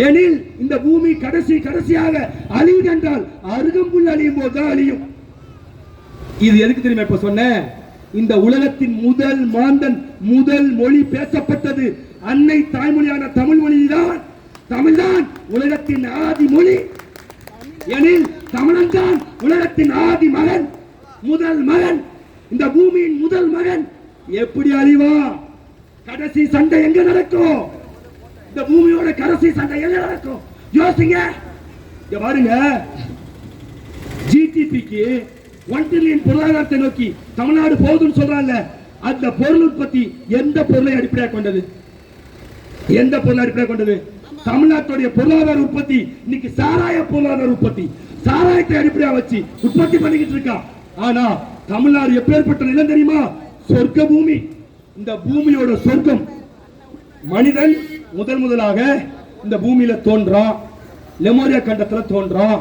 எனில் இந்த பூமி கடைசியாக அழியும் என்றால் அருகம்புல் அழியும் போதுதான் அழியும். இது எதுக்கு தெரியுமா இப்ப சொன்ன? இந்த உலகத்தின் முதல் மாந்தன், முதல் மொழி பேசப்பட்டது அன்னை தாய்மொழியான தமிழ் மொழிதான். தமிழ்தான் உலகத்தின் ஆதி மொழி. எனில் தமிழன் தான் உலகத்தின் ஆதி மகன், முதல் மகன், இந்த பூமியின் முதல் மகன். எப்படி அழிவா? கடைசி சண்டை எங்க நடக்கும்? இந்த பூமியோட கடைசி சண்டை எங்க நடக்கும்? யோசிங்க. பாருங்க, ஜிடிபிக்கு 1 டிரில்லியன் பொருளாதாரத்தை நோக்கி தமிழ்நாடு போகுதுன்னு சொல்றாங்க. அந்த பொருள் உற்பத்தி எந்த பொருளை அடிப்படையாக கொண்டது? எந்த பொருளை அடிப்படையாக கொண்டது? தமிழ்நாட்டுடைய பொருளாதார உற்பத்தி இன்னைக்கு சாராய பொருளாதார உற்பத்தி, சாராயத்தை அடிப்படையாக வச்சு உற்பத்தி பண்ணிக்கிட்டு இருக்கா. ஆனா தமிழ்நாடு எப்பேற்பட்ட நிலம் தெரியுமா? சொர்க்க பூமி. இந்த பூமியோட சொர்க்கம். மனிதன் முதலாக இந்த பூமியில தோன்றான், லெமோரியா கண்டத்துல தோன்றான்,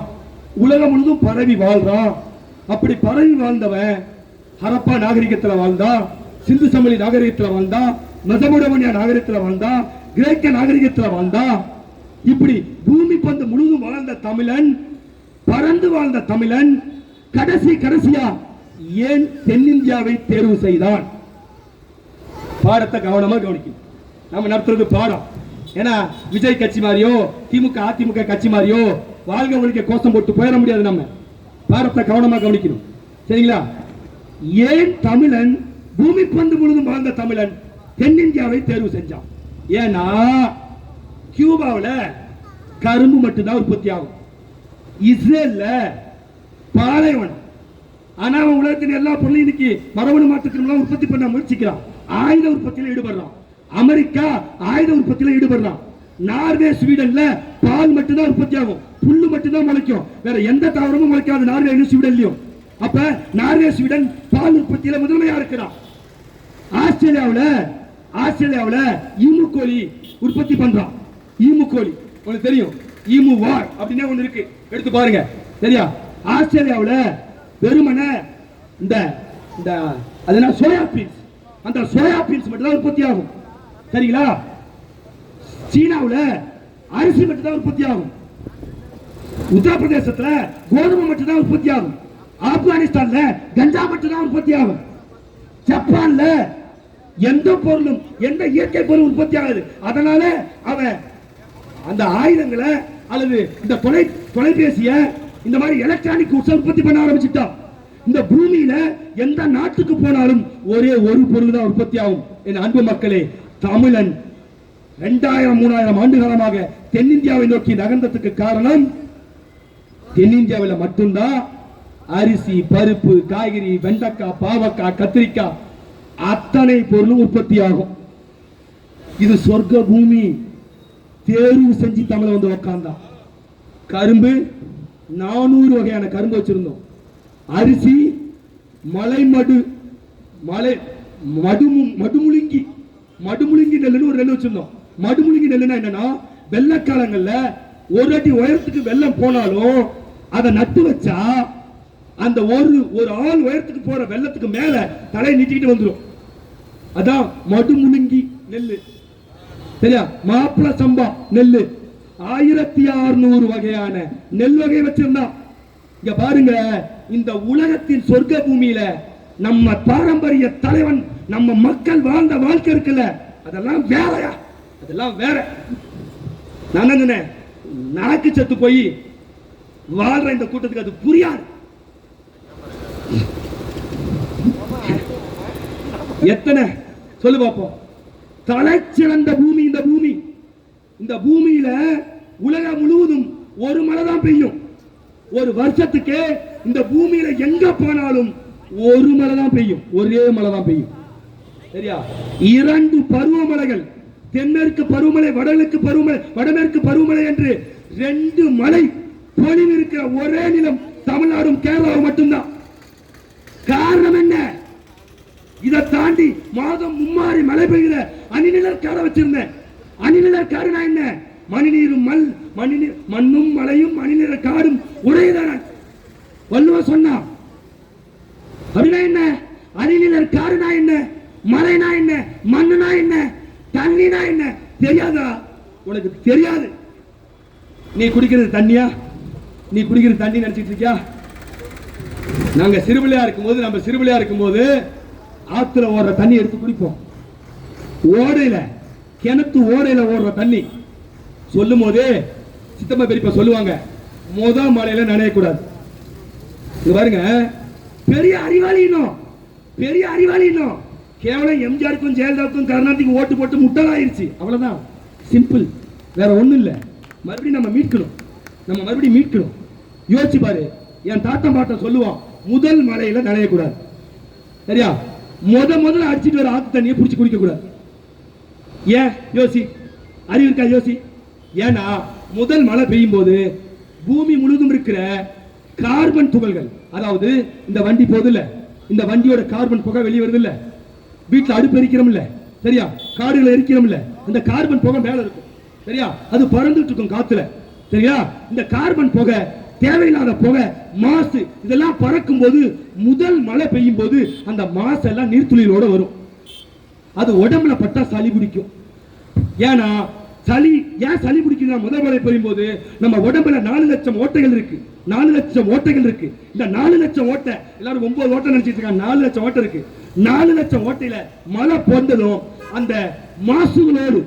உலகம் முழுதும் பரவி வாழ்றான். அப்படி பரவி வாழ்ந்தவன் ஹரப்பா நாகரிகத்தில் வாழ்ந்தான், சிந்து சமவெளி நாகரிகத்தில் வாழ்ந்தான், மெசபடோமியா நாகரிகத்தில் வாழ்ந்தான், கிரேக்க நாகரிகத்தில் வாழ்ந்தான். இப்படி பூமி பந்து முழுதும் வாழ்ந்த தமிழன், பறந்து வாழ்ந்த தமிழன் கடைசியா ஏன் தென்னிந்தியாவை தேர்வு செய்தான்? பாடத்தை கவனமா கவனிக்கும். நம்ம நடத்துறது பாடம். ஏன்னா விஜய் கட்சி மாதிரியோ திமுக அதிமுக கட்சி மாதிரியோ வாழ்க ஒழிக்க கோஷம் போட்டு போயிட முடியாது. நம்ம பாடத்தை கவனமா கவனிக்கணும். சரிங்களா? ஏன் தமிழன், பூமி பந்து முழுதும் வாழ்ந்த தமிழன் தென்னிந்தியாவை தேர்வு செஞ்சான்? ஏன்னா கியூபாவில் கரும்பு மட்டும்தான் உற்பத்தி ஆகும், இஸ்ரேல்ல பாலைவனம். ஆனா அவன் உலகத்தின் எல்லா பொருளையும் இன்னைக்கு மரபணு மாற்றத்தின் உற்பத்தி பண்ண முயற்சிக்கிறான். ஆயுத உற்பத்தியில் ஈடுபடுறான். அமெரிக்கா ஆயுத உற்பத்தியில் ஈடுபடுறான். நார்வே ஸ்வீடன்ல பால் மட்டும்தான் உற்பத்தி ஆகும், புல்லு மட்டும்தான் முளைக்கும், வேற எந்த தாவரமும் முளைக்காது நார்வே ஸ்வீடன்லயும். அப்ப நார்வே ஸ்வீடன் பால் உற்பத்தியில முதன்மையா இருக்கிறான். ஆஸ்திரேலியாவுல ஈமு கோழி உற்பத்தி பண்றான். ஈமு கோழி உங்களுக்கு தெரியும், ஈமு வார் அப்படின்னே ஒண்ணு இருக்கு, எடுத்து பாருங்க. சரியா? ஆஸ்திரேலியாவுல வெறுமனே இந்த அதனால சோயா பீன்ஸ், அந்த சோயா பீன்ஸ் மட்டும் தான் உற்பத்தி ஆகும். சரிங்களா? சீனாவுல அரிசி மட்டும் தான் உற்பத்தி ஆகும். உத்தரப்பிரதேசத்துல கோதுமை மட்டும் தான் உற்பத்தி ஆகும். ஆப்கானிஸ்தான்ல கஞ்சா மட்டும் தான் உற்பத்தி ஆகும். ஜப்பான்ல எந்த பொருளும், எந்த இயற்கை பொருள் உற்பத்தி ஆகுது. அதனால அவன் அந்த ஆயுதங்களை அல்லது இந்த தொலைபேசிய இந்த மாதிரி எலக்ட்ரானிக் உற்பத்தி பண்ண ஆரம்பிச்சுட்டான். இந்த பூமியில எந்த நாட்டுக்கு போனாலும் ஒரே ஒரு பொருள் தான் உற்பத்தி ஆகும். என் அன்பு மக்களே, தமிழன் 2000-3000 ஆண்டு காலமாக தென்னிந்தியாவை நோக்கி நகர்ந்ததுக்கு காரணம் தென்னிந்தியாவில் மட்டும்தான் அரிசி, பருப்பு, காய்கறி, வெண்டைக்காய், பாவக்காய், கத்திரிக்காய் அத்தனை பொருளும் உற்பத்தி ஆகும். இது சொர்க்க பூமி. தேர்வு செஞ்சு தமிழ வந்து உட்கார்ந்தான். கரும்பு 400 வகையான கரும்பு வச்சிருந்தோம். அரிசி, மடுமுழுங்கி நெல்லுன்னு ஒரு நெல் வச்சிருந்தோம். மடுமுழுங்கி நெல்லுன்னா என்னன்னா, வெள்ளக்காலங்கள்ல ஒரு அடி உயரத்துக்கு வெள்ளம் போனாலும் அதை நட்டு வச்சா அந்த ஒரு ஆள் உயரத்துக்கு போற வெள்ளத்துக்கு மேல தலையை நீட்டிட்டு வந்துடும். அதான் மடுமுழுங்கி நெல்லு. சரியா? மாப்பிள சம்பா நெல்லு 1600 வகையான நெல் வகை வச்சிருந்தான். இங்க பாருங்க, இந்த உலகத்தின் சொர்க்க பூமியில நம்ம பாரம்பரிய தலைவன், நம்ம மக்கள் வாழ்ந்த வாழ்க்கை இருக்குல்ல, அதெல்லாம் வேறயா? அதெல்லாம் வேற. நான் என்ன நாக்கு செத்து போய் வாழ்ற இந்த கூட்டத்துக்கு அது புரியாது. எத்தனை சொல்லு பார்ப்போம். தலை சிறந்த பூமி இந்த பூமி. இந்த பூமியில உலகம் முழுவதும் ஒரு மழை தான் பெய்யும். ஒரு வருஷத்துக்கு இந்த பூமியில எங்க போனாலும் ஒரு மழை தான் பெய்யும், ஒரே மழை தான் பெய்யும். சரியா? 2 பருவமழைகள், தென்மேற்கு பருவமழை, வடமேற்கு பருவமழை என்று 2 மழை பொழிவு இருக்கிற ஒரே நிலம் தமிழ்நாடும் கேரளாவும் மட்டும்தான். காரணம் என்ன? இதை தாண்டி மாதம் 3 மழை பெய்கிற அணிநிலக்கார வச்சிருந்தேன். அணிநிலக்காரனா என்ன? மணிநீரும் மண்ணும் மழையும் அணிநில காடும் உடையதான வள்ளுவ சொன்னா. அப்படின்னா என்ன? அணிநிலர் காடுனா என்ன, மழைனா என்ன, மண்ணுனா என்ன, தண்ணினா என்ன தெரியாதா? உனக்கு தெரியாது. நீ குடிக்கிறது தண்ணியா? நீ குடிக்கிறது தண்ணி நினைச்சிட்டு இருக்கியா? நாங்க நம்ம சிறுபிள்ளையா இருக்கும்போது ஆத்துல ஓடுற தண்ணி எடுத்து குடிப்போம். ஓடையில, கிணத்து ஓடையில ஓடுற தண்ணி சொல்லும் போதே சித்தப்பா பெரியப்பா சொல்லுவாங்க, மழையில நனையக்கூடாது. பாருங்க, பெரிய அறிவாளி இன்னும் கேவலம் எம்ஜிஆருக்கும் ஜெயலலிதாவுக்கும் கருணாநிதிக்கு ஓட்டு போட்டு முட்டலாயிருச்சு. அவ்வளவுதான், சிம்பிள், வேற ஒண்ணும் இல்ல. மறுபடியும் நம்ம மீட்கணும். யோசிச்சு பாரு, என் தாத்தன் பாட்டன் சொல்லுவான், முதல் மழையில நனையக்கூடாது. சரியா? முதல்ல அடிச்சிட்டு வர ஆத்து தண்ணியை பிடிச்சி குடிக்க கூடாது. ஏன்? யோசி, அறிவு இருக்கா? யோசி. ஏன்னா முதல் மழை பெய்யும் போது பூமி முழுவதும் இருக்கிற கார்பன் துகள்கள், அதாவது இந்த வண்டி போகுதுல்ல, இந்த வண்டியோட கார்பன் புகை வெளியே வருது இல்ல, வீட்டுல அடுப்பு எரிக்கிறோம் இல்ல, சரியா, காடுகளை எரிக்கிறோம் இல்ல, அந்த கார்பன் புகை மேல இருக்கும். சரியா? அது பறந்துட்டு இருக்கும் காத்துல. சரியா? இந்த கார்பன் புகை, தேவையில்லாத புகை, மாசு, இதெல்லாம் பறக்கும் போது முதல் மழை பெய்யும் போது அந்த மாசு எல்லாம் நீர்த்துளிகளோட வரும். அது உடம்புல பட்டா சளி பிடிக்கும். ஏன்னா ஏன் சளி பிடிக்குதுன்னா, முதல் மழை பெய்யும் போது நம்ம உடம்புல 4 லட்சம் ஓட்டைகள் இருக்கு. இந்த 4 லட்சம் ஓட்டை, எல்லாரும் 9 ஓட்டை நினைச்சிட்டு இருக்காங்க, 4 லட்சம் ஓட்டை இருக்கு. 4 லட்சம் ஓட்டையில மழை பொந்ததும் அந்த மாசுகளோடு,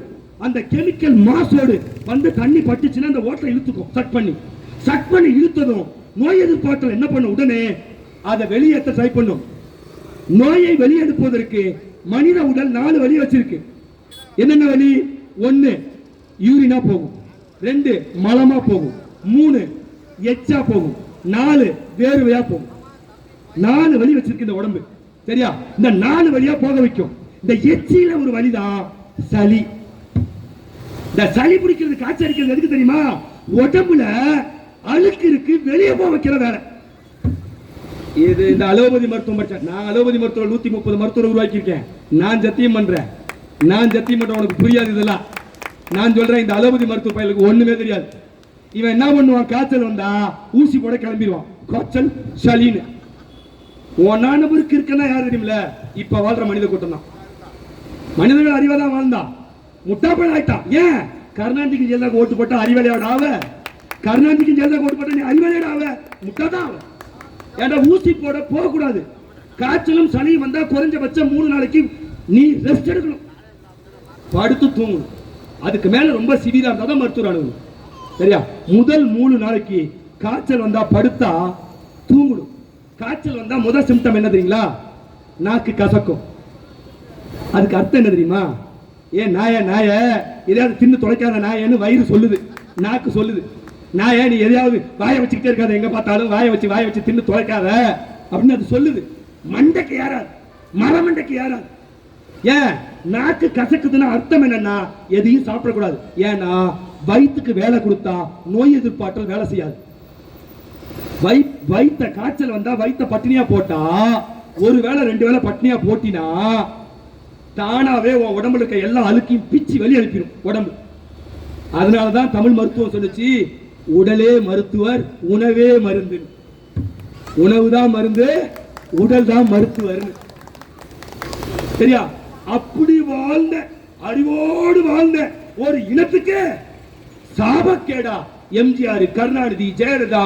அந்த கெமிக்கல் மாசோடு வந்து தண்ணி பட்டுச்சுன்னா அந்த ஓட்டை இழுத்துக்கும். சட் பண்ணி இழுத்ததும் நோய் எதிர்ப்பாற்றல் என்ன பண்ணும்? உடனே அதை வெளியேற்ற ட்ரை பண்ணும். நோயை வெளியெடுப்பதற்கு மனித உடல் 4 வழி வச்சிருக்கு. என்னென்ன வழி? 1 யூரினா போகும், 2 மலமா போகும், 3 எச்சா போகும், 4 வேர்வையா போகும். 4 வழி வச்சிருக்கு இந்த உடம்பு. சரியா? இந்த 4 வழியா போக வைக்கும். இந்த எச்சியில ஒரு வழிதான் சளி. இந்த சளி பிடிக்கிறது, காய்ச்சல் அடிக்கிறது எதுக்கு தெரியுமா? உடம்புல அழுக்கு இருக்கு, வெளியே போக வைக்கிற வேலை இது. இந்த அலோபதி மருத்துவம் படிச்சேன் நான். அலோபதி மருத்துவம் 130 மருத்துவம் உருவாக்கி இருக்கேன். நான் சத்தியம் பண்றேன், உனக்கு புரியாது இதெல்லாம். நான் சொல்றேன், இந்த அலோபதி மருத்துவ பயிலுக்கு ஒண்ணுமே தெரியாது. இவன் என்ன பண்ணுவான்? காய்ச்சல் வந்தா ஊசி போட கிளம்பிடுவான். காய்ச்சல், சளின்னு. நபருக்கு இருக்குன்னா யாரு தெரியுமில்ல? இப்ப வாழ்ற மனித கூட்டம் தான். மனிதர்கள் அறிவாதான் வாழ்ந்தா, முட்டாப்பன் ஆயிட்டான். ஏன்? கருணாநிதிக்கு ஜெயலலிதா ஓட்டு போட்டா அறிவாளியோட ஆவ, கருணாநிதிக்கு ஜெயலலிதா ஓட்டு போட்டா நீ அறிவாளியோட ஆவ, முட்டாதான் ஆவ. ஏன்னா ஊசி போட போக கூடாது. காய்ச்சலும் சளியும் வந்தா குறைஞ்சபட்சம் 3 நாளைக்கு நீ ரெஸ்ட் எடுக்கணும், படுத்து தூங்கணும். அதுக்கு மேல ரொம்ப சிவியரா இருந்தா தான் மருத்துவர் அணுகணும். சரியா? முதல் 3 நாளைக்கு காய்ச்சல் வந்தா படுத்தா தூங்கணும். காய்ச்சல் வந்தா முதல் சிம்டம் என்ன தெரியுங்களா? நாக்கு கசக்கும். அதுக்கு அர்த்தம் என்ன தெரியுமா? ஏன் நாய எதையாவது தின்னு தொலைக்காத நாயன்னு வயிறு சொல்லுது, நாக்கு சொல்லுது. நாய நீ எதையாவது வாயை வச்சுக்கிட்டே இருக்காத, எங்க பார்த்தாலும் வாயை வச்சு தின்னு தொலைக்காத அப்படின்னு அது சொல்லுது. மண்டைக்கு யாராது, மரமண்டைக்கு யாராது. ஏன் நாக்கு கசக்குதுன்னா அர்த்தம் என்னன்னா எதையும் சாப்பிடக்கூடாது. ஏன்னா வயிற்றுக்கு வேலை கொடுத்தா நோய் எதிர்ப்பாற்றல் வேலை செய்யாது. வயிற்ற காய்ச்சல் வந்தா வயிற்ற பட்டினியா போட்டா, ஒரு வேளை 2 வேளை பட்டினியா போட்டினா தானாவே உடம்புல இருக்க எல்லா அழுக்கையும் பிச்சு வெளியே அனுப்பிடும் உடம்பு. அதனாலதான் தமிழ் மருத்துவம் சொல்லுச்சு, உடலே மருத்துவர், உணவே மருந்து. உணவு தான் மருந்து, உடல் தான் மருத்துவர். சரியா? அப்படி வாழ்ந்த, அறிவோடு வாழ்ந்த ஒரு இனத்துக்கு சாபக்கேடா எம்ஜிஆர், கருணாநிதி, ஜெயலலிதா,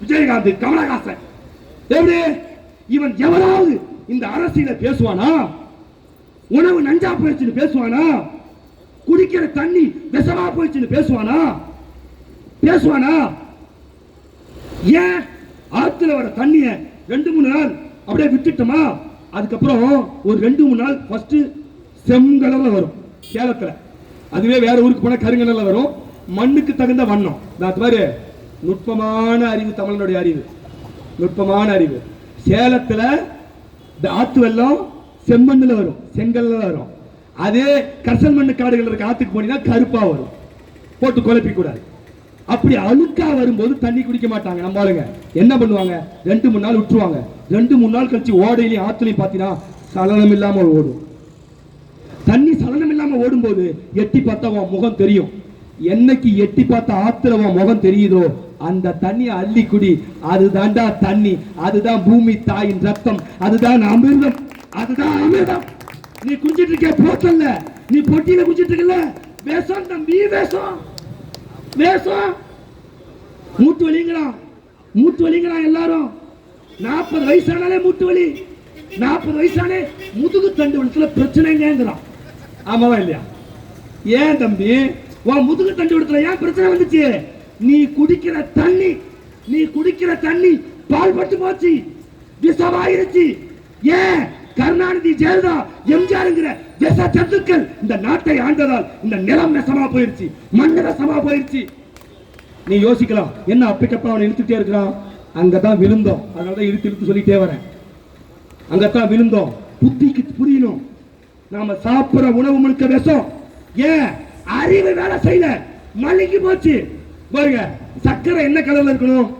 விஜயகாந்த், கமலஹாசன். எப்படி இவன் எவராவது இந்த அரசியல பேசுவானா? உணவு நஞ்சா போயிடுச்சுன்னு பேசுவானா? குடிக்கிற தண்ணி விஷமா போயிடுச்சுன்னு பேசுவானா? ஏன் ஆத்துல வர தண்ணிய 2-3 நாள் அப்படியே விட்டுட்டோமா, அதுக்கப்புறம் ஒரு 2-3 நாள் ஃபர்ஸ்ட் செங்கலர்ல வரும் சேலத்துல. அதுவே வேற ஊருக்கு போனா கருங்கல்ல வரும். மண்ணுக்கு தகுந்த வண்ணம். பாரு, நுட்பமான அறிவு, தமிழனுடைய அறிவு, நுட்பமான அறிவு. சேலத்துல இந்த ஆத்து வெள்ளம் செம்மண்ணுல வரும், செங்கல்ல வரும். அதே கரிசல் மண்ணு காடுகள் இருக்க ஆத்துக்கு போனீங்கன்னா கருப்பா வரும். போட்டு குழப்பி கூடாது. அப்படி அழுக்கா வரும்போது தண்ணி குடிக்க மாட்டாங்க நம்ம ஆளுங்க. என்ன பண்ணுவாங்க? 2-3 நாள் விட்டுருவாங்க. 2-3 நாள் கழிச்சு ஓடையிலையும் ஆத்துலையும் பார்த்தீங்கன்னா சலனம் இல்லாம ஓடும். தண்ணி சலனம் இல்லாம ஓடும் போது எட்டி பார்த்தா முகம் தெரியும். என்னைக்கு எட்டி பார்த்த ஆத்துல முகம் தெரியுதோ அந்த தண்ணி அள்ளி குடி. அதுதான்டா தண்ணி, அதுதான் பூமி தாயின் ரத்தம், அதுதான் அமிர்தம், அதுதான் அமிர்தம். நீ குடிச்சிட்டு இருக்க போத்தல்ல, நீ பொட்டியில குடிச்சிட்டு இருக்கல, வேஷம் தம்பி, வேஷம். மூட்டு வலிங்கிறான், மூட்டு வலிங்கிறான் எல்லாரும். 40 வயசானாலே மூட்டு வலி, 40 வயசானே முதுகு தண்டு வலத்துல பிரச்சனைங்கிறான். ஆமாவா இல்லையா? ஏன் தம்பி உன் முதுகு தண்டு வலத்துல ஏன் பிரச்சனை வந்துச்சு? நீ குடிக்கிற தண்ணி பால் பட்டு போச்சு, விஷமாயிருச்சு. ஏன்? கருணாநிதி, ஜெயலலிதா, எம்ஜிஆர்ங்கிற விஷ ஜந்துக்கள் இந்த நாட்டை ஆண்டதால் இந்த நிலம் விஷமா போயிருச்சு, மண்ணு விஷமா போயிருச்சு. நீ யோசிக்கலாம், என்ன அப்பிக்கப்பா அவனை இழுத்துட்டே இருக்கிறான்? அங்கதான் விழுந்தோம், அதனாலதான் இழுத்து சொல்லிட்டே வரேன். அங்கத்தான் விழுந்தோம். புத்திக்கு புரியணும், நாம சாப்பிடுற உணவு முழுக்க விஷம். ஏன்? அறிவு வேலை செய்யல, மலிங்கி போச்சு. பாருங்க, சக்கரை என்ன கலர்ல இருக்கணும்?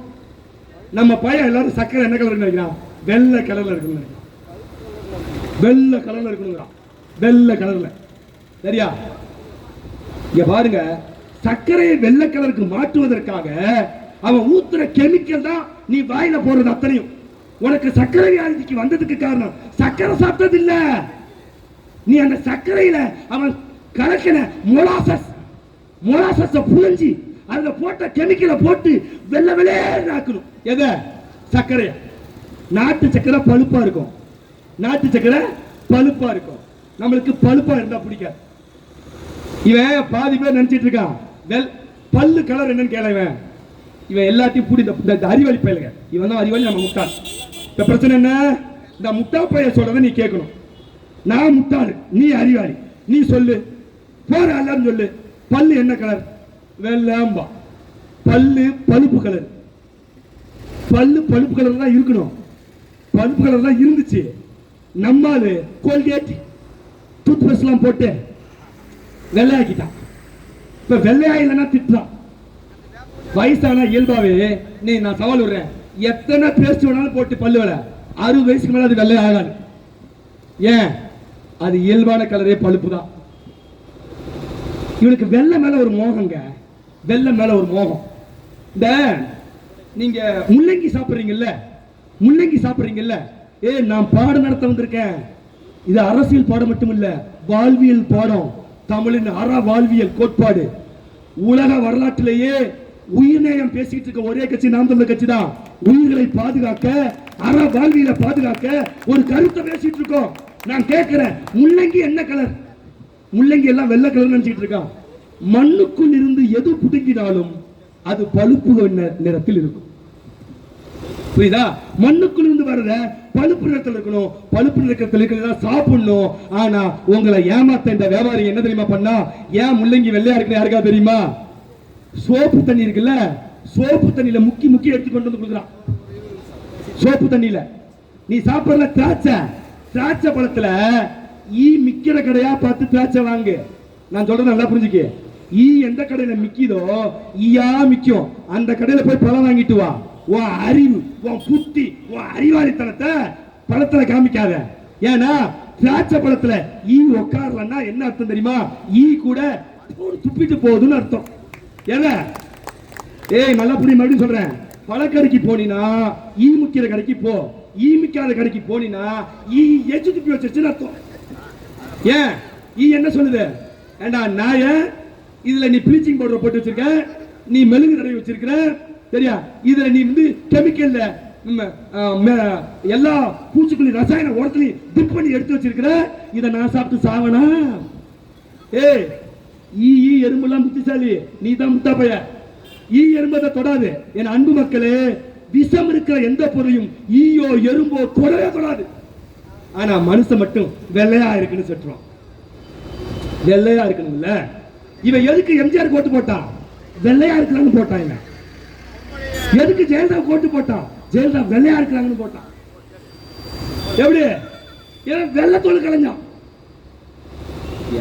நம்ம பையன் எல்லாரும் சக்கரை என்ன கலர் நினைக்கிறான்? வெள்ளை கலர்ல இருக்கணும். வெள்ளை கலர்ல இருக்கணுங்கிறான், வெள்ளை கலர்ல. சரியா? இங்க பாருங்க, சர்க்கரையை வெள்ளை கலருக்கு மாற்றுவதற்காக அவன் ஊத்துற கெமிக்கல் தான் நீ வாயில போறது அத்தனையும். உனக்கு சர்க்கரை வியாதிக்கு வந்ததுக்கு காரணம் சர்க்கரை சாப்பிட்டது இல்ல, நீ அந்த சர்க்கரையில அவன் கலக்கின மொலாசஸ் புழிஞ்சி அதுல போட்ட கெமிக்கலை போட்டு வெள்ளை வெள்ளையே ஆக்கணும். எத? சர்க்கரைய. நாட்டு சர்க்கரை பழுப்பா இருக்கும், நாட்டு சர்க்கரை பழுப்பா இருக்கும். நம்மளுக்கு பழுப்பா இருந்தா பிடிக்காது. இவன் பாதி பேர் நினைச்சிட்டு இருக்கான் பல்லு கலர் என்னன்னு கேளவன். இவன் எல்லாத்தையும் பூடி இந்த அறிவாளி பயிலுங்க, இவன் தான் அறிவாளி, நம்ம முட்டாள். இந்த பிரச்சனை என்ன? இந்த முட்டா பைய சொல்றத நீ கேட்கணும். நான் முட்டாள், நீ அறிவாளி. நீ சொல்லு, போற எல்லாரும் சொல்லு, பல்லு என்ன கலர்? வெள்ளம்பா. பல்லு பழுப்பு கலர், பல்லு பழுப்பு கலர் தான் இருக்கணும், பழுப்பு கலர் தான் இருந்துச்சு. நம்மாலு கோல்கேட் டூத் பிரஷ் எல்லாம் போட்டு வெள்ளையாக்கிட்டான். இப்ப வெள்ளையா இல்லைன்னா திட்டுறான். வயசான இயல்பாவே நீ, நான் சவால் விடுறேன், எத்தனை பேஸ்ட் வேணாலும் போட்டு பல்லு வேலை 60 வயசுக்கு மேல அது வெள்ளை ஆகாது. ஏன்? அது இயல்பான கலரே பழுப்பு தான். இவனுக்கு வெள்ளை மேல ஒரு மோகங்க, வெள்ளை மேல ஒரு மோகம். இந்த நீங்க முள்ளங்கி சாப்பிடுறீங்கல்ல, முள்ளங்கி சாப்பிடுறீங்கல்ல, நான் பாடம் நடத்த வந்திருக்கேன். இது அரசியல் பாடம் மட்டும் இல்ல, வாழ்வியல் பாடம். தமிழின் அற வாழ்வியல் கோட்பாடு. உலக வரலாற்றிலேயே உயிர்நேயம் பேசிட்டு இருக்க ஒரே கட்சி நாம் தமிழர் கட்சி தான். உயிர்களை பாதுகாக்க, அற வாழ்வியலை பாதுகாக்க ஒரு கருத்தை பேசிட்டு இருக்கோம். நான் கேட்கிறேன், முள்ளங்கி என்ன கலர்? முள்ளங்கி எல்லாம் வெள்ளை கலர் நினைச்சிட்டு இருக்கான். மண்ணுக்குள் இருந்து எது புடுங்கினாலும் அது பழுப்பு நிறத்தில் இருக்கும். புரியுதா? மண்ணுக்குள் இருந்து வர்றத பழுப்பு நிறத்தில் இருக்கணும், பழுப்பு நிறத்தில் இருக்கிறதா சாப்பிடணும். ஆனா உங்களை ஏமாத்த இந்த வியாபாரி என்ன தெரியுமா பண்ணா? ஏன் முள்ளங்கி வெள்ளையா இருக்கு யாருக்கா தெரியுமா? சோப்பு தண்ணி இருக்குல்ல, சோப்பு தண்ணியில முக்கி எடுத்து கொண்டு வந்து கொடுக்குறான். சோப்பு தண்ணியில நீ சாப்பிடல திராட்சை பழத்துல ஈ மிக்கிற கடையா பார்த்து திராட்சை வாங்கு. நான் சொல்றது நல்லா புரிஞ்சுக்க. ஈ எந்த கடையில மிக்கிதோ ஈயா மிக்கும், அந்த கடையில போய் பழம் வாங்கிட்டு வா. உன் அறிவு, உன் புத்தி, உன் அறிவாளித்தனத்தை பழத்துல காமிக்காத. ஏன்னா திராட்சை பழத்துல ஈ உட்காரலன்னா என்ன அர்த்தம் தெரியுமா? ஈ கூட துப்பிட்டு போகுதுன்னு அர்த்தம். நல்லா புரிய, மறுபடியும் சொல்றேன். பழக்கடைக்கு போனீங்கன்னா ஈ முக்கிற கடைக்கு போ, ஈ மிக்காத கடைக்கு போனீங்கன்னா ஈ எச்சு துப்பி வச்சிருச்சுன்னு அர்த்தம். ஏன்? ஈ என்ன சொல்லுது? ஏண்டா நாய, இதுல நீ ப்ளீச்சிங் பவுடர் போட்டு வச்சிருக்க, நீ மெழுகு தடவி வச்சிருக்கிற, சரியா? இதுல நீ வந்து கெமிக்கல்ல எல்லா பூச்சிக்கொல்லி ரசாயன உரத்துலையும் டிப் பண்ணி எடுத்து வச்சிருக்கிற, இதை நான் சாப்பிட்டு சாவனா? ஈ எறும்பெல்லாம் புத்திசாலி, நீ தான் முட்டா பைய. ஈ எறும்பதை தொடாது. என் அன்பு மக்களே, விஷம் இருக்கிற எந்த பொருளையும் ஈயோ எறும்போ தொடவே தொடாது. ஆனா மனுஷன் மட்டும் வெள்ளையா இருக்குன்னு சொல்றான். வெள்ளையா இருக்கணும்ல. இவன் எதுக்கு எம்ஜிஆர் கோட்டு போட்டான்? வெள்ளையா இருக்கிறான்னு போட்டான். இவன் எதுக்கு ஜெயலலிதா கோட்டு போட்டான்? ஜெயலலிதா வெள்ளையா இருக்கிறாங்கன்னு போட்டான். எப்படி? வெள்ளத்தோடு கலைஞ்சான்.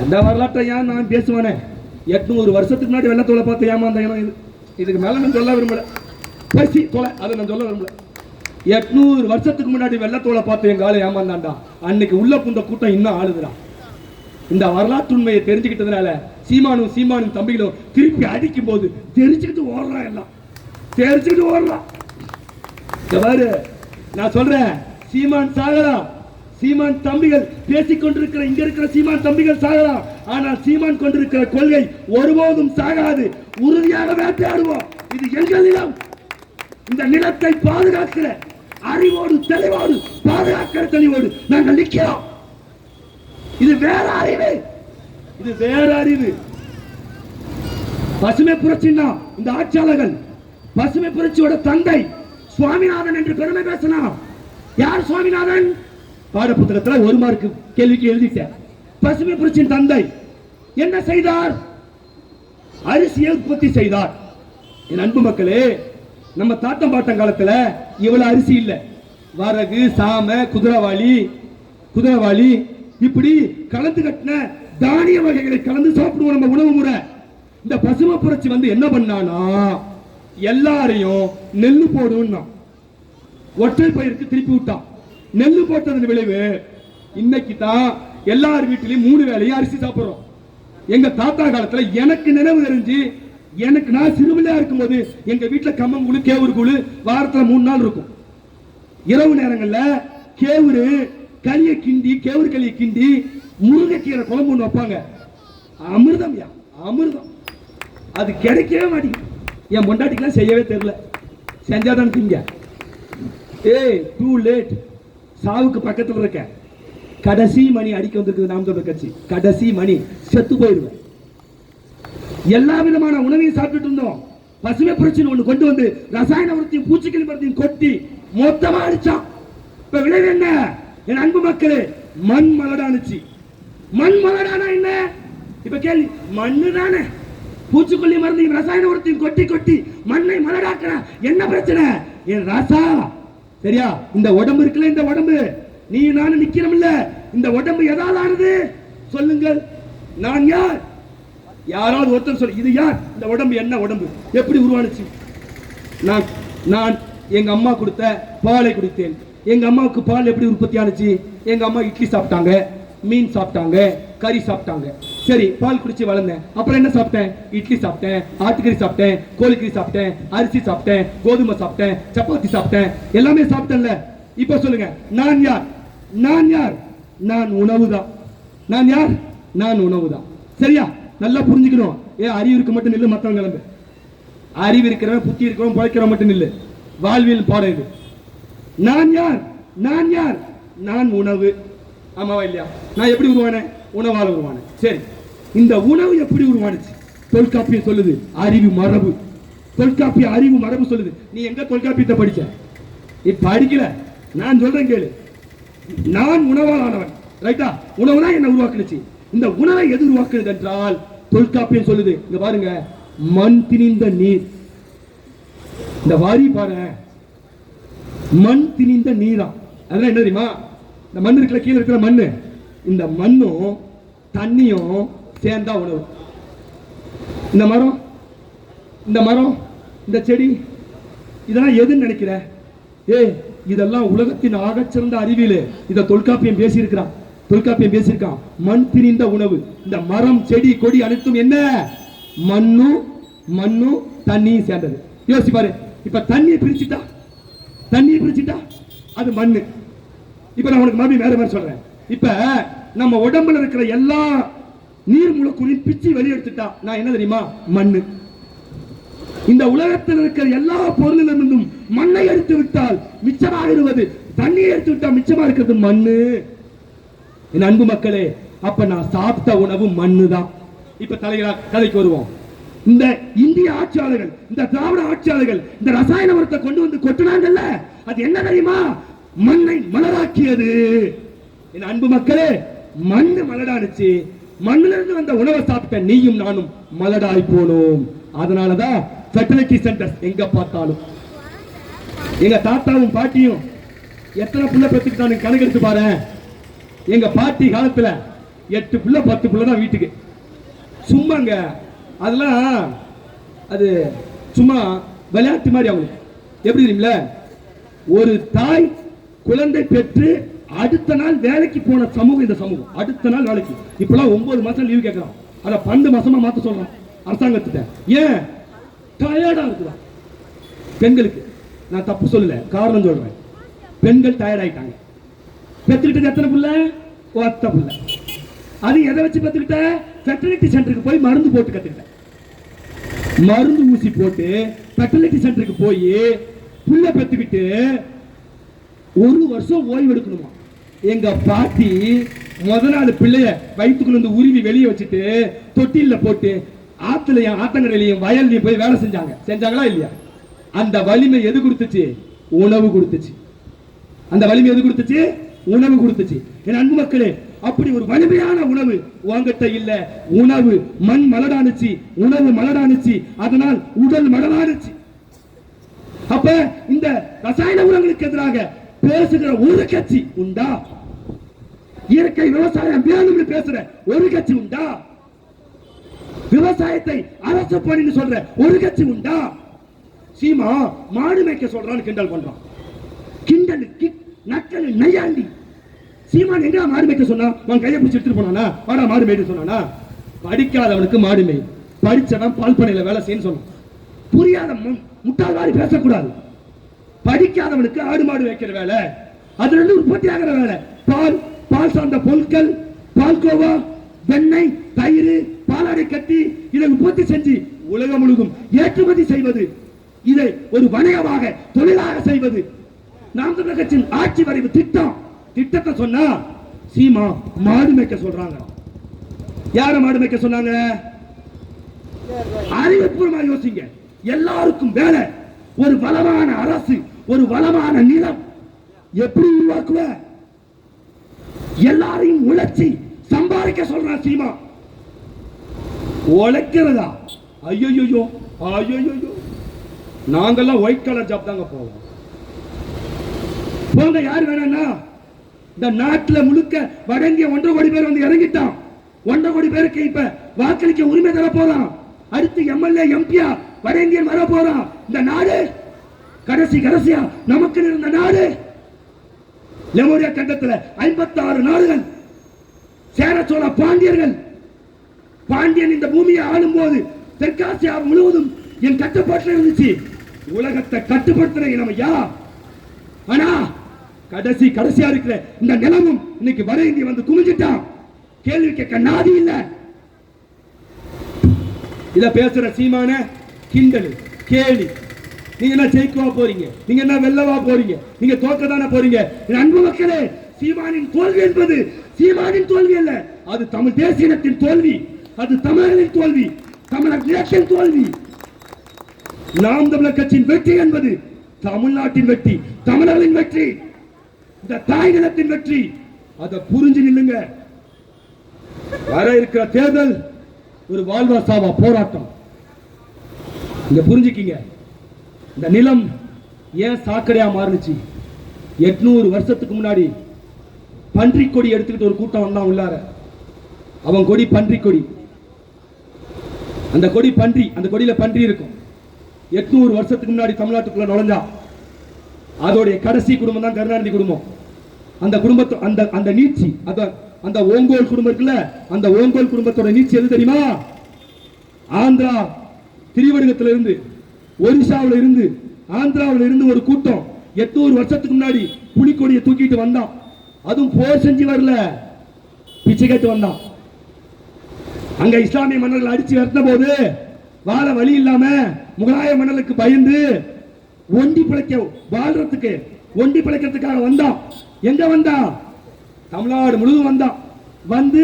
எந்த வரலாற்றை ஏன் நான் பேசுவானே? 800 வருஷத்துக்கு முன்னாடி வெள்ளத்தோலை பார்த்து ஏமாந்த இதுக்கு மேல நான் சொல்ல விரும்பல. பசி தொலை, அதை நான் சொல்ல விரும்பல. 800 வருஷத்துக்கு முன்னாடி வெள்ளத்தோலை பார்த்து எங்க ஆளு ஏமாந்தாண்டா. அன்னைக்கு உள்ள புந்த கூட்டம் இன்னும் ஆளுதுடா. இந்த வரலாற்று உண்மையை தெரிஞ்சுக்கிட்டதுனால சீமானும் தம்பிகளும் திருப்பி அடிக்கும் போது தெரிஞ்சுக்கிட்டு ஓடுறான். எல்லாம் தெரிஞ்சுக்கிட்டு ஓடுறான். நான் சொல்றேன், சீமான் சாகலாம், சீமான் தம்பிகள் பேசிக் கொண்டிருக்கிற இங்க இருக்கிற சீமான் தம்பிகள் சாகலாம். ஆனால் சீமான் கொண்டிருக்கிற கொள்கை ஒருபோதும் சாகாது. உறுதியாக வேட்டையாடுவோம். இது எங்கள் நிலம், இந்த நிலத்தை பாதுகாக்கிற அறிவோடு தெளிவோடு பாதுகாக்கிற தெளிவோடு நாங்கள் நிற்கிறோம். இது வேற அறிவு, இது வேற அறிவு. பசுமை புரட்சின்னா இந்த ஆட்சியாளர்கள் பசுமை புரட்சியோட தந்தை சுவாமிநாதன் என்று பெருமை பேசினார். யார் சுவாமிநாதன்? பாட புத்தகத்தில் ஒரு மார்க்கு கேள்விக்கு எழுதிட்டேன். பசுமை புரட்சியின் தந்தை என்ன செய்தார்? அரிசியை உற்பத்தி செய்தார். என் அன்பு மக்களே, நம்ம தாத்தம் பாட்டம் காலத்துல இவ்வளவு அரிசி இல்ல. வரகு, சாம, குதிரவாளி இப்படி கலந்து கட்டின தானிய வகைகளை கலந்து சாப்பிடுவோம் நம்ம உணவு முறை. இந்த பசுமை புரட்சி வந்து என்ன பண்ணானா, எல்லாரையும் நெல்லு போடுன்னா ஒற்றை பயிருக்கு திருப்பி விட்டான். நெல்லு போட்டதன் விளைவு இன்னைக்கு தான் எல்லார் வீட்டிலையும் 3 வேளையும் அரிசி சாப்பிடுறோம். எங்க தாத்தா காலத்துல எனக்கு நினைவு தெரிஞ்சு, எனக்கு நான் சிறுபிள்ளையா இருக்கும் போது எங்க வீட்டுல கம்மங்கூழு, கேவுரு கூழு வாரத்துல 3 நாள் இருக்கும். இரவு நேரங்கள்ல கேவுரு களியை கிண்டி, கேவுரு களியை கிண்டி முருங்கைக்கீரை குழம்பு ஒண்ணு வைப்பாங்க. அமிர்தம், அமிர்தம். அது கிடைக்கவே மாட்டேங்குது. என் பொண்டாட்டிக்கெல்லாம் செய்யவே தெரியல. செஞ்சாதான் திங்க. Too late. சாவுக்கு பக்கத்தில் இருக்க. கடைசி மணி அடிக்க வந்திருக்குது நாம் தமிழர் கட்சி. கடைசி மணி, செத்து போயிடுவேன். எல்லா விதமான உணவையும் சாப்பிட்டு இருந்தோம். பசுமை புரட்சின்னு ஒண்ணு கொண்டு வந்து ரசாயன உரத்தையும் பூச்சிக்கொல்லி மருந்தையும் கொட்டி மொத்தமா அடிச்சான். இப்ப விளைவு என்ன? என் அன்பு மக்களே, மண் மலடானுச்சு. மண் மலடானா என்ன? இப்ப கேள்வி, மண்ணு தானே. பூச்சிக்கொல்லி மருந்தையும் ரசாயன உரத்தையும் கொட்டி கொட்டி மண்ணை மலடாக்குற என்ன பிரச்சனை? என் ராசா, சரியா? இந்த உடம்பு இருக்குல்ல, இந்த உடம்பு நீ நானும் நிக்கிறோம்ல, இந்த உடம்பு எதால் ஆனது சொல்லுங்கள். நான் யார்? யாராவது ஒருத்தர் சொல்லு, இது யார்? இந்த உடம்பு என்ன உடம்பு? எப்படி உருவானுச்சு? நான் எங்க அம்மா கொடுத்த பாலை குடித்தேன். எங்க அம்மாவுக்கு பால் எப்படி உற்பத்தி ஆனுச்சு? எங்க அம்மா இட்லி சாப்பிட்டாங்க, மீன் சாப்பிட்டாங்க, கறி சாப்பிட்டாங்க. சரி, பால் குடிச்சு வளர்ந்தேன். அப்புறம் என்ன சாப்பிட்டேன்? இட்லி சாப்பிட்டேன், ஆட்டுக்கறி சாப்பிட்டேன், கோழிக்கறி சாப்பிட்டேன், அரிசி சாப்பிட்டேன், கோதுமை சாப்பிட்டேன், சப்பாத்தி சாப்பிட்டேன், எல்லாமே சாப்பிட்டேன்ல. இப்ப சொல்லுங்க, நான் யார்? நான் யார்? நான் உணவுதான். நான் யார்? நான் உணவுதான். சரியா? நல்லா புரிஞ்சுக்கணும். அறிவு இருக்க மட்டும் நில்லு, மத்தவங்க கிளம்பு. அறிவு இருக்கிறவன், புத்தி இருக்கிறவன், பழைக்கிறவன் மட்டும் நில்லு. வாழ்வியல் பாடம் இது. நான் யார்? நான் யார்? நான் உணவு. ஆமாவா இல்லையா? நான் எப்படி உருவானேன்? உணவால் உருவானேன். சரி, இந்த உணவு எப்படி உருவானுச்சு? தொல்காப்பியம் சொல்லுது, அறிவு மரபு. தொல்காப்பிய அறிவு மரபு சொல்லுது. நீ எங்க தொல்காப்பியத்தை படிச்ச? நீ படிக்கல. நான் சொல்றேன் கேளு. நான் உணவால் ஆனவன். ரைட்டா? உணவு தான் என்ன உருவாக்குனுச்சு. இந்த உணவை எது உருவாக்குறது என்றால் தொல்காப்பியம் சொல்லுது. இங்க பாருங்க, மண் திணிந்த நீர். இந்த வாரி பாரு, மண் திணிந்த நீரா. அதெல்லாம் என்ன தெரியுமா? இந்த மண் இருக்கிற, கீழே இருக்கிற மண்ணு, இந்த மண்ணும் தண்ணியும் சேர்ந்தா உணவு. இந்த மரம், இந்த மரம், இந்த செடி, இதெல்லாம் எதுன்னு நினைக்கிற? இதெல்லாம் உலகத்தின் ஆகச்சிறந்த அறிவியல். இத தொல்காப்பியம் பேசியிருக்கிறான். தொல்காப்பியம் பேசியிருக்கான். மண் திணிந்த உணவு. இந்த மரம், செடி, கொடி அனைத்தும் என்ன? மண்ணும் தண்ணியும் சேர்ந்தது. யோசி பாரு. இப்ப தண்ணியை பிரிச்சுட்டா அது மண்ணு. இப்ப நான் உனக்கு மறுபடியும் வேற மாதிரி சொல்றேன். இப்ப நம்ம உடம்புல இருக்கிற எல்லா நீர் மூலக்கூறையும் பிச்சு வெளியெடுத்துட்டா நான் என்ன தெரியுமா? மண்ணு. இந்த உலகத்தில் இருக்கிற எல்லா பொருளிலிருந்தும் மண்ணை எடுத்து விட்டால் மிச்சமாக இருவது, தண்ணியை எடுத்து விட்டால் மிச்சமா இருக்கிறது மண்ணு. என் அன்பு மக்களே, அப்ப நான் சாப்பிட்ட உணவு மண்ணு தான். இப்ப கதைக்கு வருவோம். இந்த இந்திய ஆட்சியாளர்கள், இந்த திராவிட ஆட்சியாளர்கள் இந்த ரசாயன உரத்தை கொண்டு வந்து கொட்டினாங்கல்ல, அது என்ன தெரியுமா? மண்ணை மலராக்கியது. என் அன்பு மக்களே, மண்ணு மலடானுச்சு. மண்ணில இருந்து வந்த உணவை சாப்பிட்ட நீயும் நானும் மலடாய் போனோம். அதனாலதான் ஃபெர்டிலிட்டி சென்டர்ஸ் எங்க பார்த்தாலும். எங்க தாத்தாவும் பாட்டியும் எத்தனை புள்ள பெற்றுக்கிட்டானு கணக்கு எடுத்து பாரு. எங்க பாட்டி காலத்துல 8 புள்ள 10 புள்ள தான் வீட்டுக்கு. சும்மாங்க, அதெல்லாம் அது சும்மா விளையாட்டு மாதிரி. அவங்களுக்கு எப்படி தெரியுமில்ல? ஒரு தாய் குழந்தை பெற்று அடுத்த நாள் வேலைக்கு போன சமூகம் இந்த சமூகம். அடுத்த நாள் வேலைக்கு. இப்பெல்லாம் 9 மாசம் லீவ் கேட்கலாம். அத 12 மாசமா மாத்த சொல்றான் அரசாங்கத்திட்ட. ஏன்? டயர்டா இருக்குதா பெண்களுக்கு. நான் தப்பு சொல்லல, காரணம் சொல்றேன். பெண்கள் டயர்ட் ஆயிட்டாங்க. பெத்துக்கிட்டது எத்தனை புள்ள? 10 புள்ள. அது எதை வச்சு பெத்துக்கிட்ட? ஃபெர்டிலிட்டி சென்டருக்கு போய் மருந்து போட்டு கத்துக்கிட்ட. மருந்து ஊசி போட்டு ஃபெர்டிலிட்டி சென்டருக்கு போய் புள்ள பெத்துக்கிட்டு ஒரு வருஷம் ஓய்வு எடுக்கணுமா. எங்க பாட்டி முத நாள் பிள்ளைய வயிற்றுக்குள்ள இருந்து உருவி வெளியே வச்சுட்டு தொட்டில போட்டு ஆத்துலயும் ஆத்தங்கரையிலையும் வயல்லையும் போய் வேலை செஞ்சாங்களா இல்லையா? அந்த வலிமை எது கொடுத்துச்சு? உணவு கொடுத்துச்சு. அந்த வலிமை எது கொடுத்துச்சு? உணவு கொடுத்துச்சு. என் அன்பு மக்களே, அப்படி ஒரு வலிமையான உணவு உங்ககிட்ட இல்ல. உணவு மண் மலடானுச்சு, உணவு மலடானுச்சு, அதனால் உடல் மலடானுச்சு. அப்ப இந்த ரசாயன உரங்களுக்கு எதிராக பேசுகிற ஒரு கட்சி உண்டா? இயற்கை விவசாயம் வேணும்னு பேசுற ஒரு கட்சி உண்டா? விவசாயத்தை அரசு பணின்னு சொல்ற ஒரு கட்சி உண்டா? சீமா மாடு மேய்க்க சொல்றான்னு கிண்டல் பண்றான். கிண்டலுக்கு நக்கல் நையாண்டி. சீமான் எங்க மாடு மேய்க்க சொன்னா? அவன் கையை பிடிச்சி எடுத்துட்டு போனானா? வாடா மாடு மேய்க்க சொன்னானா? படிக்காதவனுக்கு மாடு மேய், படிச்சவன் பால் பண்ணையில வேலை செய்யன்னு சொன்னான். புரியாத முட்டாள் மாதிரி பேசக்கூடாது. படிக்காதவனுக்கு ஆடு மாடு வைக்கிற வேலை, அதுல இருந்து உற்பத்தி ஆகிற வேலை, பால் சார்ந்த பொருட்கள், பால்கோவா, வெண்ணெய், தயிர், பாலாடை கட்டி இதை உற்பத்தி செஞ்சு உலகம் முழுவதும் ஏற்றுமதி செய்வது, இதை ஒரு வணிகமாக தொழிலாக செய்வது நாம் தமிழர் கட்சியின் ஆட்சி வரைவு திட்டத்தை சொன்னா சீமா மாடு மேய்க்க சொல்றாங்க. யார மாடு மேய்க்க சொன்னாங்க? அறிவுபூர்வமா யோசிங்க. எல்லாருக்கும் வேலை, ஒரு வளமான அரசு, ஒரு வளமான நிலம் எப்படி உருவாக்குவ? எல்லாரையும் உழைச்சி சம்பாதிக்க சொல்றான் சீமா. உழைக்கிறதா? ஐயோ ஐயோ, நாங்கெல்லாம் ஒயிட் கலர் ஜாப் தாங்க போவோம். போங்க, யார் வேணா. இந்த நாட்டில் முழுக்க வடங்கிய 1.5 கோடி பேர் வந்து இறங்கிட்டான். 1.5 கோடி பேருக்கு இப்ப வாக்களிக்க உரிமை தர போறான். அடுத்து எம்எல்ஏ எம்பியா வடங்கியன் வர போறான். இந்த நாடு கடைசியா நமக்கு இருந்த நாடு லெமோரியா கண்டத்துல 56 நாடுகள், சேர சோழ பாண்டியர்கள். பாண்டியன் இந்த பூமியை ஆளும் போது தெற்காசியா முழுவதும் என் கட்டுப்பாட்டில் இருந்துச்சு. உலகத்தை கட்டுப்படுத்துற நம்ம யார்? ஆனா கடைசியா இருக்கிற இந்த நிலமும் இன்னைக்கு வட இந்திய வந்து குமிஞ்சிட்டான். கேள்வி கேட்க நாதி இல்ல. இத பேசுற சீமான கிண்டல் கேலி. நீங்க என்ன ஜெயிக்கவா போறீங்க? நீங்க என்ன வெல்லவா போறீங்க? நீங்க தோக்கதானே போறீங்க. அன்பு மக்களே, சீமானின் தோல்வி என்பது சீமானின் தோல்வி அல்ல, அது தமிழ் தேசியத்தின் தோல்வி, அது தமிழர்களின் தோல்வி, தமிழர் நிலத்தின் தோல்வி. நாம் தமிழர் கட்சியின் வெற்றி என்பது தமிழ்நாட்டின் வெற்றி, தமிழர்களின் வெற்றி, இந்த தாய் நிலத்தின் வெற்றி. அதை புரிஞ்சு நில்லுங்க. வர இருக்கிற தேர்தல் ஒரு வாழ்வா சாவா போராட்டம். இங்க புரிஞ்சுக்கீங்க. இந்த நிலம் ஏன் சாக்கடையா மாறுச்சு? 800 வருஷத்துக்கு முன்னாடி பன்றி கொடி எடுத்துக்கிட்டு ஒரு கூட்டம் வந்தான் உள்ளார. அவன் கொடி பன்றி கொடி. அந்த கொடி பன்றி, அந்த கொடியில பன்றி இருக்கும். 800 வருஷத்துக்கு முன்னாடி தமிழ்நாட்டுக்குள்ள நுழைஞ்சா. அதோடைய கடைசி குடும்பம் தான் கருணாநிதி குடும்பம். அந்த குடும்பத்தை அந்த நீட்சி, அந்த ஓங்கோல் குடும்பம் இருக்குல்ல, அந்த ஓங்கோல் குடும்பத்தோட நீட்சி எது தெரியுமா? ஆந்திரா திரிவடுகத்துல இருந்து, ஒரிசாவில் இருந்து, ஆந்திராவில் இருந்து ஒரு கூட்டம் 800 வருஷத்துக்கு முன்னாடி புலிக்கொடியை தூக்கிட்டு வந்தான். அதுவும் போர் செஞ்சு வரல, பிச்சை கேட்டு வந்தான். அங்க இஸ்லாமிய மன்னர்கள் அடிச்சு வரத்த போது வாழ வழி இல்லாம முகலாய மன்னர்களுக்கு பயந்து ஒண்டி பிழைக்கிறதுக்காக வந்தான். எங்க வந்தான்? தமிழ்நாடு முழுவதும் வந்தான். வந்து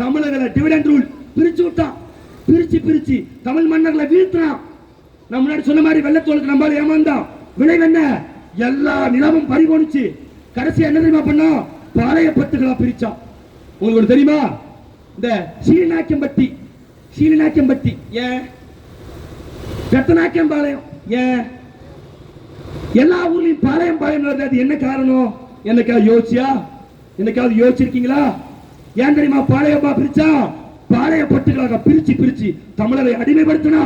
தமிழர்களை டிவிடெண்ட் ரூல் பிரிச்சு விட்டான். பிரிச்சு தமிழ் மன்னர்களை வீழ்த்தினான். நம்ம முன்னாடி சொன்ன மாதிரி வெள்ளத்தோலுக்கு நம்மளால ஏமாந்தான். விளைவு என்ன? எல்லா நிலமும் பறிபோனுச்சு. கடைசி என்ன தெரியுமா பண்ணா? பாளைய பத்துகளா பிரிச்சான். உங்களுக்கு தெரியுமா? இந்த சீலிநாக்கியம்பட்டி ஏன், பெத்தநாக்கியம்பாளையம் ஏன், எல்லா ஊர்லயும் பாளையம் அது என்ன காரணம்? என்னைக்காவது யோசிச்சிருக்கீங்களா? ஏன் தெரியுமா பாளையமா பிரிச்சா? பாளைய பட்டுகளாக பிரிச்சு தமிழரை அடிமைப்படுத்தினா.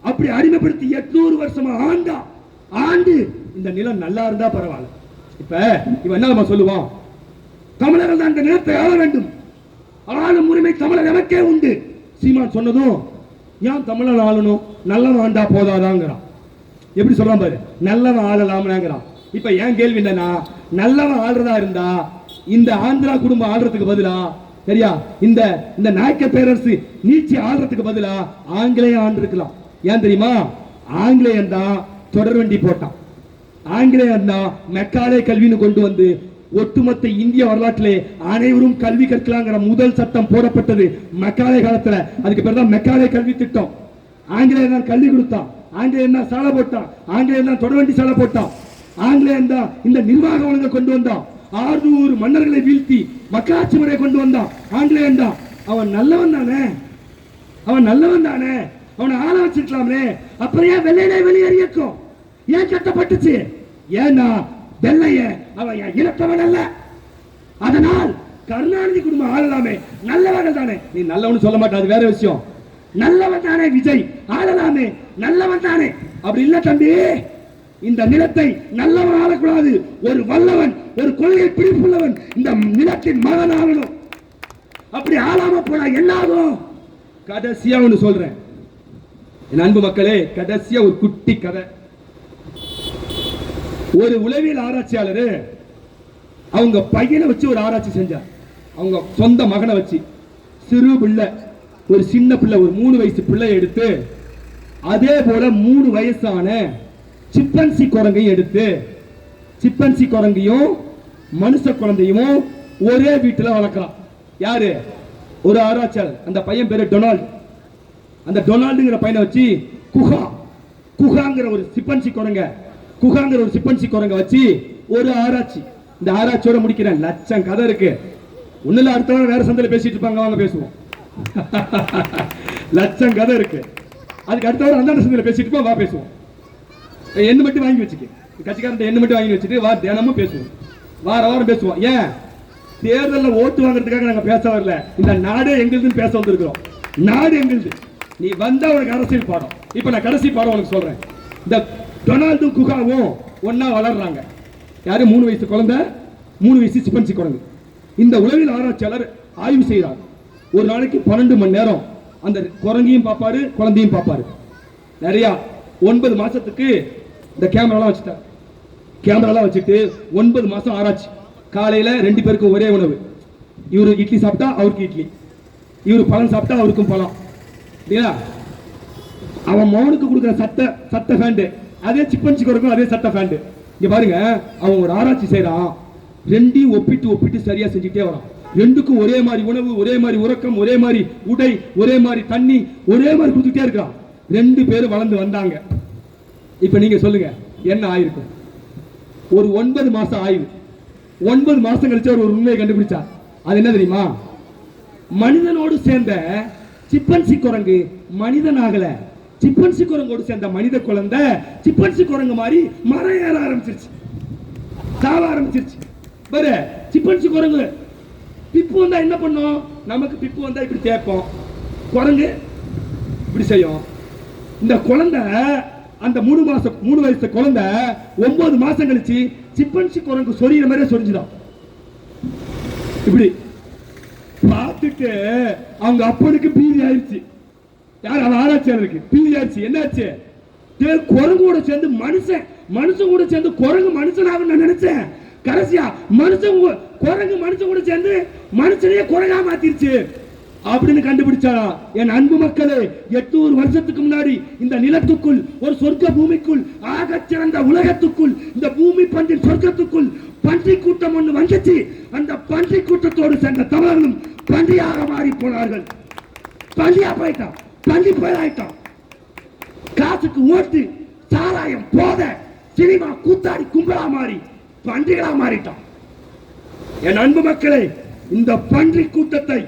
அப்படி அடிமைப்படுத்தி 800 வருஷமா ஆண்டு இந்த நிலம் நல்லா இருந்தா பரவாயில்ல. இப்ப இவன் என்ன சொல்லுவான்? தமிழர்கள் தான் இந்த நிலத்தை ஆள வேண்டும், ஆளும் உரிமை தமிழர் எனக்கே உண்டு. சீமான் சொன்னதும் ஏன் தமிழர் ஆளணும்? நல்லவன் ஆண்டா போதாதாங்கிறான். எப்படி சொல்றான் பாரு, நல்லவன் ஆளலாம்ங்கிறான். இப்ப ஏன் கேள்வி என்னன்னா, நல்லவன் ஆள்றதா இருந்தா இந்த ஆந்திரா குடும்பம் ஆள்றதுக்கு பதிலா, சரியா, இந்த நாயக்க பேரரசு நீச்சி ஆள்றதுக்கு பதிலா ஆங்கிலேயம் ஆண்டு இருக்கலாம். ஏன் தெரியுமா? ஆங்கிலேயன் தான் தொடர்வண்டி போட்டான். ஆங்கிலேயர் தான் மெக்காலே கல்வின்னு கொண்டு வந்து ஒட்டுமொத்த இந்திய வரலாற்றிலே அனைவரும் கல்வி கற்கலாங்கிற முதல் சட்டம் போடப்பட்டது மெக்காலே காலத்துல. அதுக்கு பேர் தான் மெக்காலே கல்வி திட்டம். ஆங்கிலேயர் தான் கல்வி கொடுத்தான், ஆங்கிலேயர் தான் சாலை போட்டான், ஆங்கிலேயர் தான் தொடர்வண்டி சாலை போட்டான், ஆங்கிலேயர் தான் இந்த நிர்வாக ஒழுங்கை கொண்டு வந்தான், 600 மன்னர்களை வீழ்த்தி மக்களாட்சி முறையை கொண்டு வந்தான் ஆங்கிலேயர் தான். அவன் நல்லவன் தானே, அவன் நல்லவன் தானே, அவனை ஆள வச்சிருக்கலாமே. அப்புறம் ஏன் வெள்ளையிலே வெளியேறியக்கும் ஏன் கட்டப்பட்டுச்சு? ஏன்னா வெள்ளைய அவன் இனத்தவன் அல்ல. அதனால் கருணாநிதி குடும்பம் ஆளலாமே, நல்லவர்கள் தானே. நீ நல்லவனு சொல்ல மாட்டாது, வேற விஷயம். நல்லவன் தானே விஜய், ஆளலாமே, நல்லவன் தானே. அப்படி இல்ல தம்பி, இந்த நிலத்தை நல்லவன் ஆளக்கூடாது, ஒரு வல்லவன், ஒரு கொள்கை பிடிப்புள்ளவன் இந்த நிலத்தின் மகன் ஆகணும். அப்படி ஆளாம போனா என்ன ஆகும்? கடைசியா ஒண்ணு சொல்றேன் என் அன்பு மக்களே, கடைசியா ஒரு குட்டி கதை. ஒரு உளவியல் ஆராய்ச்சியாளர் அவங்க பையனை வச்சு ஒரு ஆராய்ச்சி செஞ்சார். அவங்க சொந்த மகனை வச்சு, சிறு பிள்ளை, ஒரு சின்ன பிள்ளை, ஒரு 3 வயசு பிள்ளையை எடுத்து அதே போல 3 வயசான சிம்பன்சி குரங்கையும் எடுத்து, சிம்பன்சி குரங்கையும் மனுஷ குழந்தையும் ஒரே வீட்டில் வளர்க்கலாம். யாரு? ஒரு ஆராய்ச்சியாளர். அந்த பையன் பேரு டொனால்டு. அந்த டொனால்டுங்கிற பையனை வச்சு குகாங்கிற ஒரு சிம்பன்சி குரங்க, குகாங்கிற ஒரு சிம்பன்சி குரங்க வச்சு ஒரு ஆராய்ச்சி. இந்த ஆராய்ச்சியோட முடிக்கிறேன். லட்சம் கதை இருக்கு. ஒண்ணுல அடுத்த வாரம் வேற சந்தையில பேசிட்டு இருப்பாங்க, வாங்க பேசுவோம். லட்சம் கதை இருக்கு. அதுக்கு அடுத்த வாரம் அந்த சந்தையில பேசிட்டு இருப்போம், வா பேசுவோம். எண்ணு மட்டும் வாங்கி வச்சுக்க, கட்சிக்காரன் எண்ணு மட்டும் வாங்கி வச்சுட்டு வா, தினமும் பேசுவோம், வார வாரம் பேசுவோம். ஏன்? தேர்தலில் ஓட்டு வாங்குறதுக்காக நாங்க பேச வரல, இந்த நாடே எங்களுதுன்னு பேச வந்திருக்கிறோம். நாடு எங்களுது. நீ வந்தா உனக்கு அரசியல் பாடம். இப்ப நான் கடைசி பாடம் உனக்கு சொல்றேன். இந்த டொனால்டும் குகாவும் ஒன்னா வளர்றாங்க. யாரு? 3 வயசு குழந்தை, 3 வயசு சிம்பன்சி குரங்கு. இந்த உளவியல் ஆராய்ச்சியாளர் ஆய்வு செய்யறார். ஒரு நாளைக்கு 12 மணி நேரம் அந்த குரங்கையும் பார்ப்பாரு, குழந்தையும் பார்ப்பாரு. நிறைய 9 மாசத்துக்கு இந்த கேமராலாம் வச்சுட்டார். கேமராலாம் வச்சுட்டு 9 மாசம் ஆராய்ச்சி. காலையில 2 பேருக்கும் ஒரே உணவு. இவரு இட்லி சாப்பிட்டா அவருக்கு இட்லி, இவரு பழம் சாப்பிட்டா அவருக்கும் பழம். அவன் மௌனுக்கு கொடுக்குற சட்ட ஃபேண்ட் அதே சிம்பன்சி குரங்கும் அதே சட்ட ஃபேண்ட். இங்க பாருங்க, அவன் ஒரு ஆராய்ச்சி செய்யறான். 2 ஒப்பிட்டு சரியா செஞ்சுட்டே வரான். 2க்கும் ஒரே மாதிரி உணவு, ஒரே மாதிரி உறக்கம், ஒரே மாதிரி உடை, ஒரே மாதிரி தண்ணி, ஒரே மாதிரி கொடுத்துட்டே இருக்கான். 2 பேரும் வளர்ந்து வந்தாங்க. இப்ப நீங்க சொல்லுங்க என்ன ஆயிருக்கும்? ஒரு 9 மாசம் ஆய்வு. 9 மாசம் கழிச்சு ஒரு உண்மையை கண்டுபிடிச்சா. அது என்ன தெரியுமா? மனிதனோடு சேர்ந்த சிம்பன்சி குரங்கு மனிதன் ஆகல, சிம்பன்சி குரங்கோடு சேர்ந்த மனித குழந்தை சிம்பன்சி குரங்கு மாதிரி மரம் ஏற ஆரம்பிச்சிருச்சு, சாவ ஆரம்பிச்சிருச்சு. பாரு, சிம்பன்சி குரங்கு பிப்பு வந்தா என்ன பண்ணும்? நமக்கு பிப்பு வந்தா இப்படி தேய்ப்போம், குரங்கு இப்படி செய்யும். இந்த குழந்தை அந்த 3 வயசு குழந்தை 9 மாசம் கழிச்சு சிம்பன்சி குரங்கு சொரியிற மாதிரி சொரிஞ்சுதான். இப்படி பார்த்துட்டு அவங்க அப்பனுக்கு பீதி ஆயிடுச்சு. யார்? அவன் ஆராய்ச்சியாளருக்கு பீதி ஆயிடுச்சு. என்னாச்சு? குரங்கு கூட சேர்ந்து மனுஷன் கூட சேர்ந்து குரங்கு மனுஷனாக நான் நினைச்சேன். கடைசியா குரங்கு மனுஷன் கூட சேர்ந்து மனுஷனையே குரங்கா மாத்திருச்சு அப்படின்னு கண்டுபிடிச்சாரா? என் அன்பு மக்களே, 800 வருஷத்துக்கு முன்னாடி இந்த நிலத்துக்குள், ஒரு சொர்க்க பூமிக்குள், ஆக சிறந்த உலகத்துக்குள், இந்த பூமி பந்தின் சொர்க்கத்துக்குள் பன்றி கூட்டம் ஒன்று வந்துச்சு. அந்த பன்றி கூட்டத்தோடு சேர்ந்த தமிழர்களும் பன்றியாக மாறி போனார்கள். பன்றியா போயிட்டான், பன்றி போயிட்டான். காசுக்கு ஓட்டு, சாராயம், போத, சினிமா, கூத்தாடி கும்பலா மாறி பன்றிகளா மாறிட்டான். என் அன்பு மக்களே, இந்த பன்றி கூட்டத்தை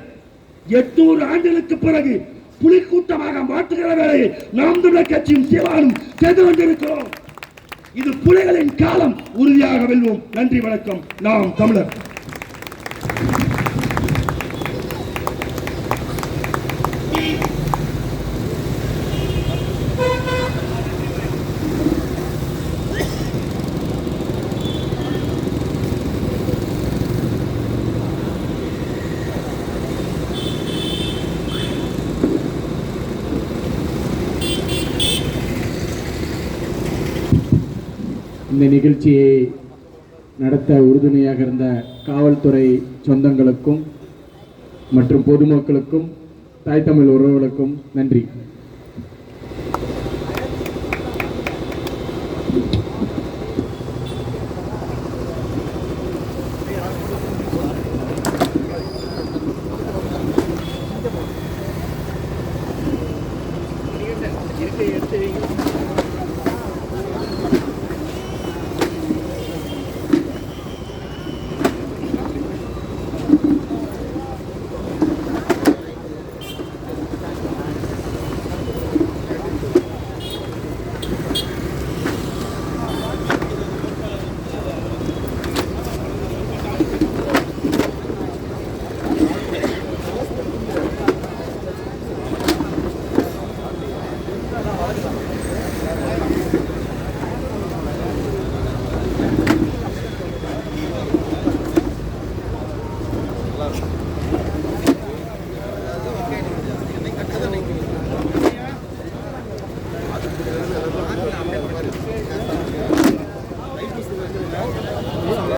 800 ஆண்டுகளுக்கு பிறகு புலிக்கூட்டமாக மாற்றுகிற வேலையை நாம் தமிழர் கட்சியும் சீவானும் செய்து கொண்டிருக்கிறோம். இது புலிகளின் காலம். உறுதியாக வெல்வோம். நன்றி, வணக்கம். நாம் தமிழர். இந்த நிகழ்ச்சியை நடத்த உறுதுணையாக இருந்த காவல்துறை சொந்தங்களுக்கும் மற்றும் பொதுமக்களுக்கும் தாய் தமிழ் உறவுகளுக்கும் நன்றி. இருக்க எடுத்து